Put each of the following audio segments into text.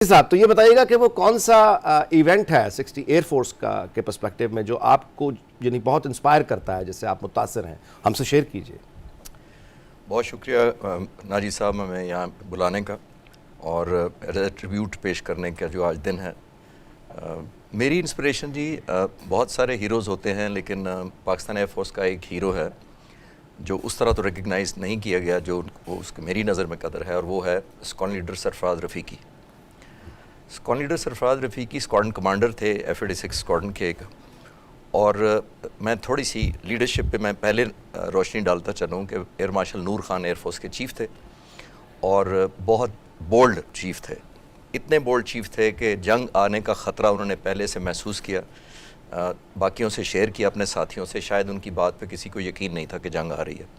صاحب تو یہ بتائیے گا کہ وہ کون سا ایونٹ ہے 60 ایئر فورس کا کے پرسپیکٹیو میں جو آپ کو یعنی بہت انسپائر کرتا ہے، جس سے آپ متاثر ہیں، ہم سے شیئر کیجئے۔ بہت شکریہ ناجی صاحب ہمیں یہاں بلانے کا اور ٹریبیوٹ پیش کرنے کا جو آج دن ہے۔ میری انسپریشن جی بہت سارے ہیروز ہوتے ہیں، لیکن پاکستان ایئر فورس کا ایک ہیرو ہے جو اس طرح تو ریکگنائز نہیں کیا گیا جو اس کی میری نظر میں قدر ہے، اور وہ ہے اسکواڈرن لیڈر سرفراز رفیقی۔ اسکواڈرن لیڈر سرفراز رفیقی اسکواڈرن کمانڈر تھے F-86 اسکواڈرن کے ایک، اور میں تھوڑی سی لیڈرشپ پہ میں پہلے روشنی ڈالتا چلوں کہ ایئر مارشل نور خان ایئر فورس کے چیف تھے اور بہت بولڈ چیف تھے۔ اتنے بولڈ چیف تھے کہ جنگ آنے کا خطرہ انہوں نے پہلے سے محسوس کیا، باقیوں سے شیئر کیا اپنے ساتھیوں سے، شاید ان کی بات پہ کسی کو یقین نہیں تھا کہ جنگ آ رہی ہے۔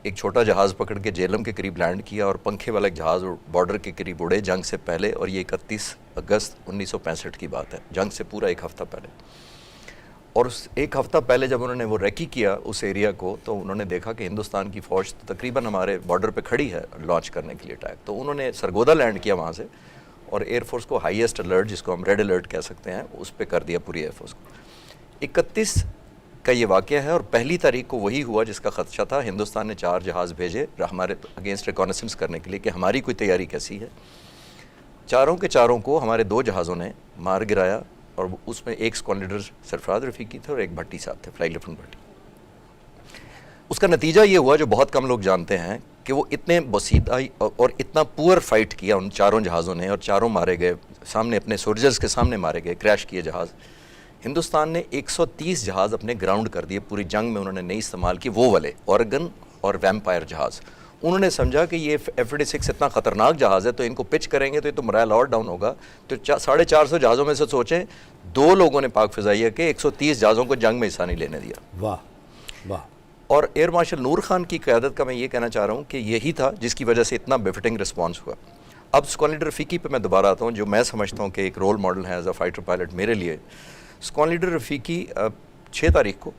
ایک چھوٹا جہاز پکڑ کے جیلم کے قریب لینڈ کیا اور پنکھے والا ایک جہاز بارڈر کے قریب اڑے جنگ سے پہلے، اور یہ 31 اگست 1965 کی بات ہے، جنگ سے پورا ایک ہفتہ پہلے۔ اور اس ایک ہفتہ پہلے جب انہوں نے وہ ریکی کیا اس ایریا کو، تو انہوں نے دیکھا کہ ہندوستان کی فوج تقریباً ہمارے بارڈر پہ کھڑی ہے لانچ کرنے کے لیے اٹیک، تو انہوں نے سرگودا لینڈ کیا وہاں سے، اور ایئر فورس کو ہائیسٹ الرٹ، جس کو ہم ریڈ الرٹ کہہ سکتے ہیں، اس پہ کر دیا پوری ایئر فورس کو۔ 31 کا یہ واقعہ ہے، اور پہلی تاریخ کو وہی ہوا جس کا خدشہ تھا۔ ہندوستان نے 4 جہاز بھیجے ہمارے اگینسٹ ریکانیسنس کرنے کے لیے کہ ہماری کوئی تیاری کیسی ہے۔ چاروں کے چاروں کو ہمارے 2 جہازوں نے مار گرایا، اور اس میں ایک اسکواڈرن لیڈر سرفراز رفیقی تھے اور ایک بھٹی صاحب تھے، فلائی لیفٹیننٹ بھٹی۔ اس کا نتیجہ یہ ہوا جو بہت کم لوگ جانتے ہیں کہ وہ اتنے بسیطہ اور اتنا پور فائٹ کیا ان چاروں جہازوں نے، اور چاروں مارے گئے، سامنے اپنے سولجرز کے سامنے مارے گئے، کریش کیے جہاز۔ ہندوستان نے 130 جہاز اپنے گراؤنڈ کر دیے، پوری جنگ میں انہوں نے نہیں استعمال کی وہ والے اورگن اور ویمپائر جہاز۔ انہوں نے سمجھا کہ یہ F-86 اتنا خطرناک جہاز ہے، تو ان کو پچ کریں گے تو یہ تو مرائل اور ڈاؤن ہوگا، تو 450 جہازوں میں سے سوچیں 2 لوگوں نے پاک فضائیہ کے 130 جہازوں کو جنگ میں حصہ نہیں لینے دیا۔ واہ واہ۔ اور ایئر مارشل نور خان کی قیادت کا میں یہ کہنا چاہ رہا ہوں کہ یہی تھا جس کی وجہ سے اتنا بیفٹنگ رسپانس ہوا۔ اب اسکواڈرن لیڈر رفیقی پہ میں دوبارہ آتا ہوں، جو میں سمجھتا ہوں کہ ایک رول ماڈل ہے ایز اے فائٹر پائلٹ میرے لیے۔ اسکواڈرن لیڈر رفیقی 6 تاریخ کو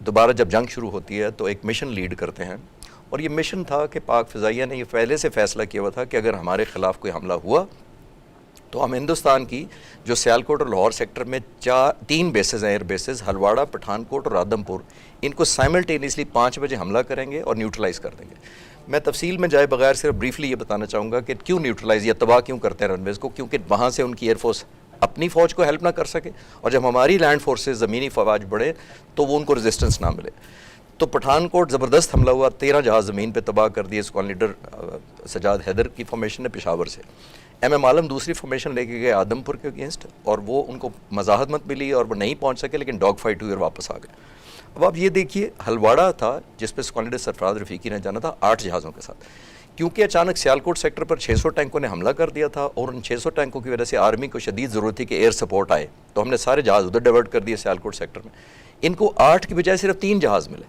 دوبارہ جب جنگ شروع ہوتی ہے تو ایک مشن لیڈ کرتے ہیں، اور یہ مشن تھا کہ پاک فضائیہ نے یہ پہلے سے فیصلہ کیا ہوا تھا کہ اگر ہمارے خلاف کوئی حملہ ہوا تو ہم ہندوستان کی جو سیالکوٹ اور لاہور سیکٹر میں 3 بیسز ہیں، ایئر بیسز، ہلواڑہ، پٹھان کوٹ اور رادھم پور، ان کو سائملٹینیسلی 5 بجے حملہ کریں گے اور نیوٹرلائز کر دیں گے۔ میں تفصیل میں جائے بغیر صرف بریفلی یہ بتانا چاہوں گا کہ کیوں نیوٹرلائز یا تباہ کیوں کرتے ہیں رن ویز کو، کیونکہ وہاں سے ان کی ایئر فورس اپنی فوج کو ہیلپ نہ کر سکے، اور جب ہماری لینڈ فورسز زمینی فوج بڑھے تو وہ ان کو ریزسٹنس نہ ملے۔ تو پٹھان کوٹ زبردست حملہ ہوا، 13 جہاز زمین پہ تباہ کر دیے اسکواڈرن لیڈر سجاد حیدر کی فارمیشن نے پشاور سے۔ M عالم دوسری فارمیشن لے کے گئے آدم پور کے اگینسٹ، اور وہ ان کو مزاحمت ملی اور وہ نہیں پہنچ سکے، لیکن ڈاگ فائٹ ہوئی اور واپس آ گئے۔ اب آپ یہ دیکھیے، ہلواڑہ تھا جس پہ اسکواڈرن لیڈر سرفراز رفیقی نے جانا تھا 8 جہازوں کے ساتھ، کیونکہ اچانک سیالکوٹ سیکٹر پر 600 ٹینکوں نے حملہ کر دیا تھا، اور ان 600 ٹینکوں کی وجہ سے آرمی کو شدید ضرورت تھی کہ ایئر سپورٹ آئے، تو ہم نے سارے جہاز ادھر ڈائیورٹ کر دیے سیالکوٹ سیکٹر میں۔ ان کو 8 کی بجائے صرف 3 جہاز ملے،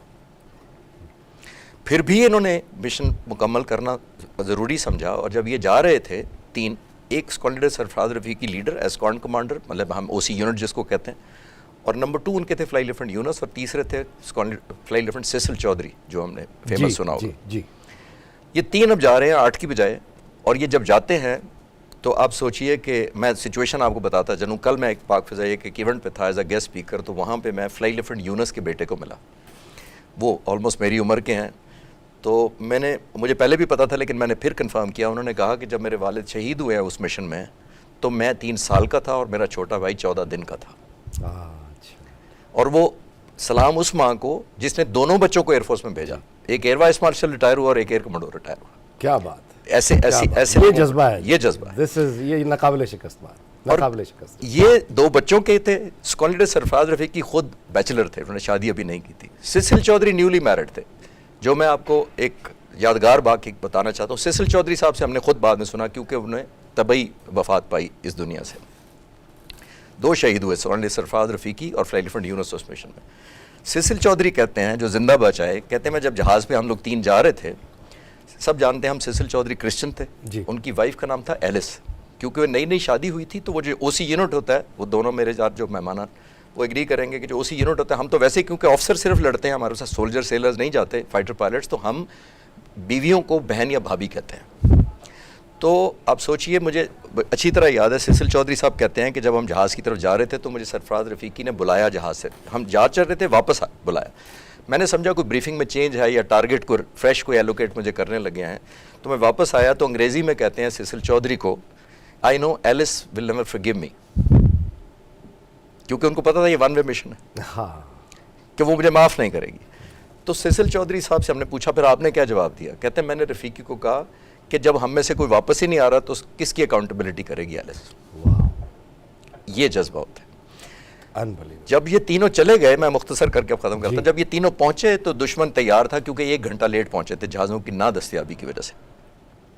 پھر بھی انہوں نے مشن مکمل کرنا ضروری سمجھا، اور جب یہ جا رہے تھے 3، ایک اسکواڈرن لیڈر سرفراز رفیقی لیڈر اسکواڈرن کمانڈر، مطلب ہم OC یونٹ جس کو کہتے ہیں، اور نمبر 2 ان کے تھے فلائی لیفٹیننٹ یونس، اور تیسرے تھے فلائی لیفٹیننٹ سیسل چودھری جو ہم نے فیمس سنا ہوگا۔ جی۔ یہ 3 اب جا رہے ہیں 8 کی بجائے، اور یہ جب جاتے ہیں تو آپ سوچئے کہ میں سچویشن آپ کو بتاتا چلوں۔ کل میں ایک پاک فضائیہ کے ایونٹ پہ تھا ایز اے گیسٹ اسپیکر، تو وہاں پہ میں فلائی لیفٹیننٹ یونس کے بیٹے کو ملا، وہ آلموسٹ میری عمر کے ہیں، تو مجھے پہلے بھی پتا تھا لیکن میں نے پھر کنفرم کیا۔ انہوں نے کہا کہ جب میرے والد شہید ہوئے ہیں اس مشن میں، تو میں 3 سال کا تھا اور میرا چھوٹا بھائی 14 دن کا تھا۔ اور وہ سلام اس ماں کو جس نے دونوں بچوں کو ایئر فورس میں بھیجا، ایک ایئر وائس مارشل ریٹائر ہوا اور ایک ایئر کمانڈو ریٹائر ہوا۔ کیا بات ہے، ایسے یہ جذبہ ہے، یہ جذبہ ہے، یہ ناقابل شکست بات، ناقابل شکست۔ یہ 2 بچوں کے تھے۔ اسکواڈرن لیڈر سرفراز رفیقی خود بیچلر تھے، انہوں نے شادی ابھی نہیں کی تھی۔ سیسل چودھری نیولی میرڈ تھے، جو میں آپ کو ایک یادگار بات بتانا چاہتا ہوں۔ سیسل چودھری صاحب سے ہم نے خود بعد میں سنا، کیونکہ انہوں نے طبعی وفات پائی اس دنیا سے۔ 2 شہید ہوئے، اسکواڈرن لیڈر سرفراز رفیقی اور فلائی لیفٹیننٹ یونس اس مشن میں۔ سیسل چودھری کہتے ہیں، جو زندہ بچائے، کہتے ہیں میں جب جہاز پہ ہم لوگ 3 جا رہے تھے، سب جانتے ہیں ہم سیسل چودھری کرسچن تھے، ان کی وائف کا نام تھا ایلس، کیونکہ وہ نئی شادی ہوئی تھی، تو وہ جو OC یونٹ ہوتا ہے، وہ دونوں میرے ساتھ جو مہمان وہ ایگری کریں گے کہ جو OC یونٹ ہوتا ہے، ہم تو ویسے ہی کیونکہ آفسر صرف لڑتے ہیں، ہمارے ساتھ سولجر سیلرز نہیں جاتے، فائٹر پائلٹس، تو ہم بیویوں کو بہن یا بھابھی کہتے ہیں۔ تو آپ سوچئے, مجھے اچھی طرح یاد ہے سیسل چودھری صاحب کہتے ہیں کہ جب ہم جہاز کی طرف جا رہے تھے تو مجھے سرفراز رفیقی نے بلایا جہاز سے, ہم جہاز چڑھ رہے تھے واپس بلایا, میں نے سمجھا کوئی بریفنگ میں چینج ہے یا ٹارگٹ کو فریش کوئی ایلوکیٹ مجھے کرنے لگے ہیں, تو میں واپس آیا تو انگریزی میں کہتے ہیں سیسل چودھری کو, آئی نو ایلس ول نیور فرگیو می, کیونکہ ان کو پتا تھا یہ ون وے مشن ہے ہاں کہ وہ مجھے معاف نہیں کرے گی. تو سیسل چودھری صاحب سے ہم نے پوچھا پھر آپ نے کیا جواب دیا, کہتے ہیں میں نے رفیقی کو کہا کہ جب ہم میں سے کوئی واپس ہی نہیں آ رہا تو کس کی اکاؤنٹیبلٹی کرے گی ایلس. یہ جذبہ ہوتا ہے. Unbelievable. جب یہ تینوں چلے گئے, میں مختصر کر کے ختم کرتا ہوں, جب یہ تینوں پہنچے تو دشمن تیار تھا کیونکہ 1 گھنٹہ لیٹ پہنچے تھے جہازوں کی نا دستیابی کی وجہ سے.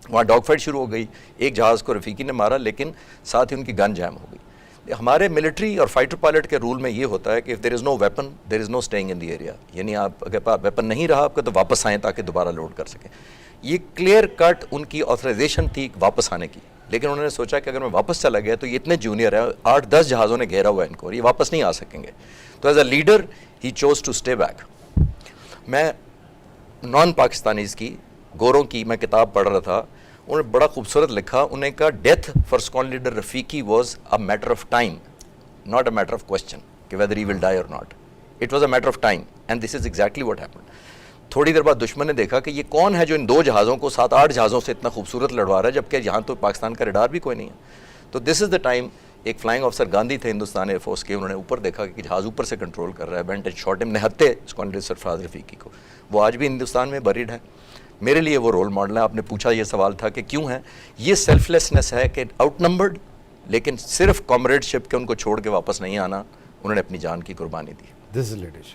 وہاں ڈاگ فائٹ شروع ہو گئی, ایک جہاز کو رفیقی نے مارا لیکن ساتھ ہی ان کی گن جیم ہو گئی. ہمارے ملٹری اور فائٹر پائلٹ کے رول میں یہ ہوتا ہے کہ if there is no weapon there is no staying in the area, یعنی آپ اگر ویپن نہیں رہا آپ کا تو واپس آئیں تاکہ دوبارہ لوڈ کر سکیں. یہ کلیئر کٹ ان کی آتھرائزیشن تھی واپس آنے کی, لیکن انہوں نے سوچا کہ اگر میں واپس چلا گیا تو یہ اتنے جونیئر ہیں, 8-10 جہازوں نے گھیرا ہوا ہے ان کو اور یہ واپس نہیں آ سکیں گے. تو as a leader he chose to stay back. میں نان پاکستانیز کی, گوروں کی میں کتاب پڑھ رہا تھا, انہوں نے بڑا خوبصورت لکھا, انہیں کہا death for squadron leader Rafiqi was a matter of time not a matter of question کہ whether he will die or not, it was a matter of time and this is exactly what happened. تھوڑی دیر بعد دشمن نے دیکھا کہ یہ کون ہے جو ان 2 جہازوں کو 7-8 جہازوں سے اتنا خوبصورت لڑوا رہا ہے جبکہ یہاں تو پاکستان کا ریڈار بھی کوئی نہیں ہے. تو دس از دا ٹائم, ایک فلائنگ آفیسر گاندھی تھے ہندوستان ایئر فورس کے, انہوں نے اوپر دیکھا کہ جہاز اوپر سے کنٹرول کر رہا ہے, وینٹ اینڈ شاٹ ہم, نہتے اسکواڈرن سرفراز رفیقی کو. وہ آج بھی ہندوستان میں بریڈ ہے. میرے لیے وہ رول ماڈل ہے. آپ نے پوچھا یہ سوال تھا کہ کیوں ہے, یہ سیلف لیسنس ہے کہ آؤٹ نمبرڈ لیکن صرف کامریڈ شپ کے ان کو چھوڑ کے واپس نہیں آنا, انہوں نے اپنی جان کی قربانی دی. This is leadership.